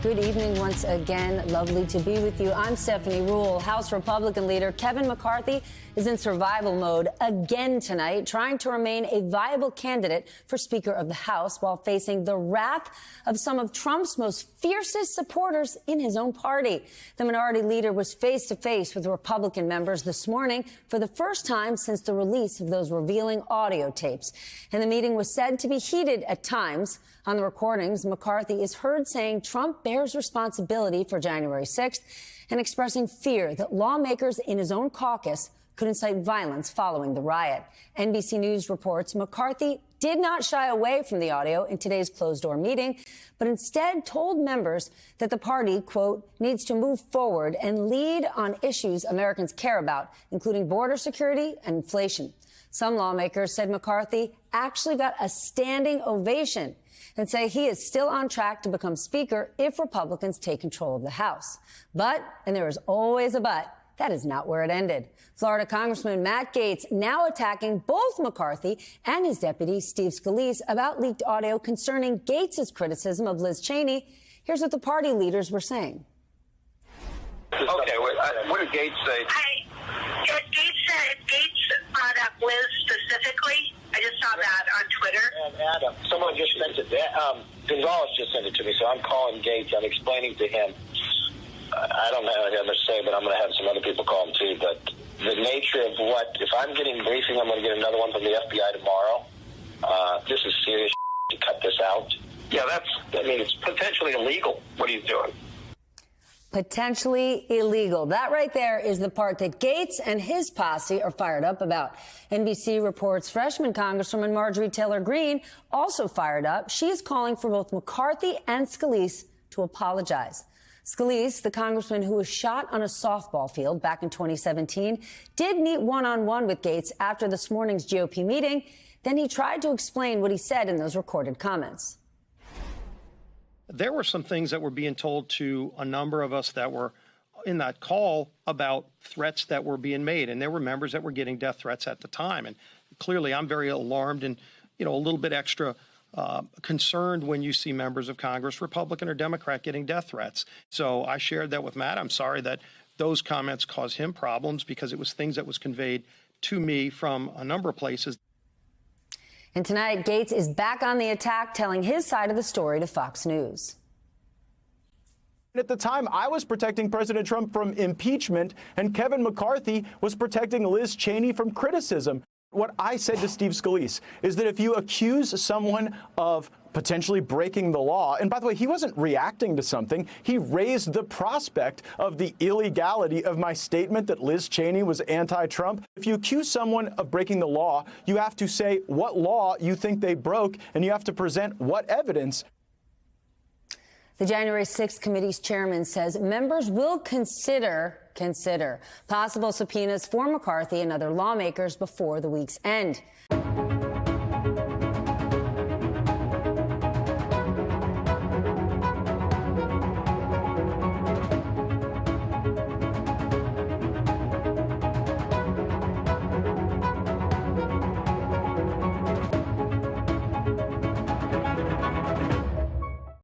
Good evening once again. Lovely to be with you. I'm Stephanie Ruhle. House Republican leader Kevin McCarthy is in survival mode again tonight, trying to remain a viable candidate for Speaker of the House while facing the wrath of some of Trump's most fiercest supporters in his own party. The minority leader was face to face with Republican members this morning for the first time since the release of those revealing audio tapes. And the meeting was said to be heated at times. On the recordings, McCarthy is heard saying Trump bears responsibility for January 6th and expressing fear that lawmakers in his own caucus could incite violence following the riot. NBC News reports McCarthy did not shy away from the audio in today's closed-door meeting, but instead told members that the party, quote, needs to move forward and lead on issues Americans care about, including border security and inflation. Some lawmakers said McCarthy actually got a standing ovation and say he is still on track to become Speaker if Republicans take control of the House. But, and there is always a but, that is not where it ended. Florida Congressman Matt Gaetz now attacking both McCarthy and his deputy, Steve Scalise, about leaked audio concerning Gaetz's criticism of Liz Cheney. Here's what the party leaders were saying. Okay, what did Gaetz say? Gaetz brought up Liz specifically. I just saw that on Twitter. And Adam, someone just sent it. Gonzalez just sent it to me, so I'm calling Gaetz. I'm explaining to him. I don't know what I have to say, but I'm going to have some other people call him too. But the nature of what, if I'm getting briefing, I'm going to get another one from the FBI tomorrow. This is serious to cut this out. Yeah, it's potentially illegal what he's doing. Potentially illegal. That right there is the part that Gaetz and his posse are fired up about. NBC reports freshman Congresswoman Marjorie Taylor Greene also fired up. She is calling for both McCarthy and Scalise to apologize. Scalise, the congressman who was shot on a softball field back in 2017, did meet one-on-one with Gaetz after this morning's GOP meeting. Then he tried to explain what he said in those recorded comments. There were some things that were being told to a number of us that were in that call about threats that were being made. And there were members that were getting death threats at the time. And clearly I'm very alarmed and, a little bit extra concerned when you see members of Congress, Republican or Democrat, getting death threats. So I shared that with Matt. I'm sorry that those comments caused him problems because it was things that was conveyed to me from a number of places. And tonight, Gaetz is back on the attack, telling his side of the story to Fox News. At the time, I was protecting President Trump from impeachment, and Kevin McCarthy was protecting Liz Cheney from criticism. What I said to Steve Scalise is that if you accuse someone of potentially breaking the law, and by the way, he wasn't reacting to something. He raised the prospect of the illegality of my statement that Liz Cheney was anti-Trump. If you accuse someone of breaking the law, you have to say what law you think they broke, and you have to present what evidence. The January 6th committee's chairman says members will consider possible subpoenas for McCarthy and other lawmakers before the week's end.